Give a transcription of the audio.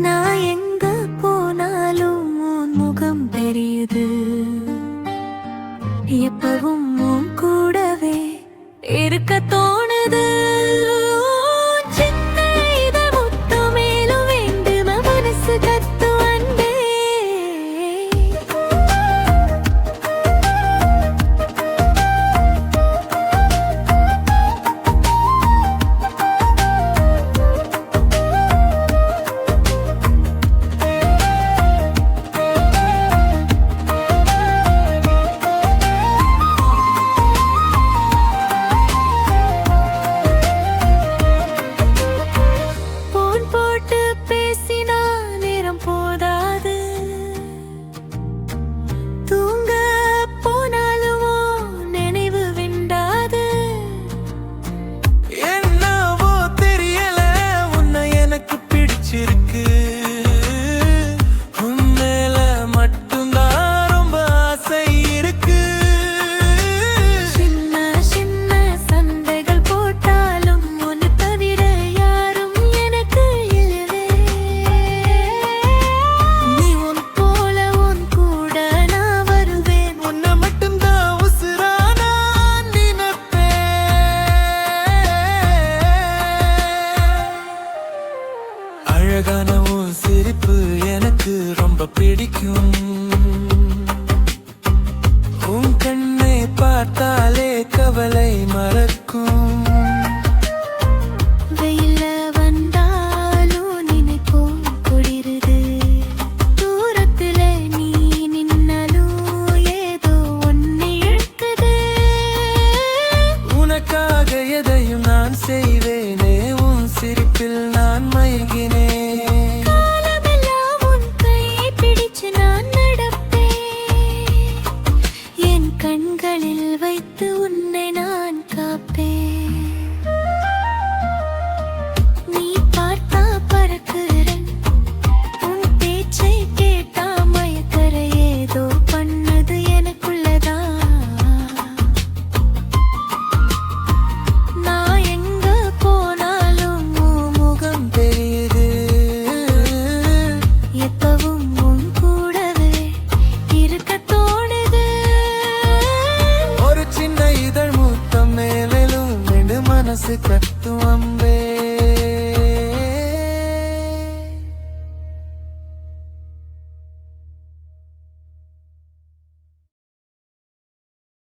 நான் எங்க போனாலும் உன் முகம் தெரியுது. எப்பவும் உன் கூடவே இருக்க தோணுது. சின்ன இத முத்து மேலும் வேண்டும மனசு கத்து அன்பே. அழகான உன் சிரிப்பு எனக்கு ரொம்ப பிடிக்கும். உன் கண்ணை பார்த்தாலே கவலை மறக்கும். வெயில வந்தாலும் நினைப்போம் குளிருது. தூரத்துல நீ நின்னாலும் ஏதோ ஒன்னு இழுக்குது. உனக்காக எதையும் நான் செய்வேன்.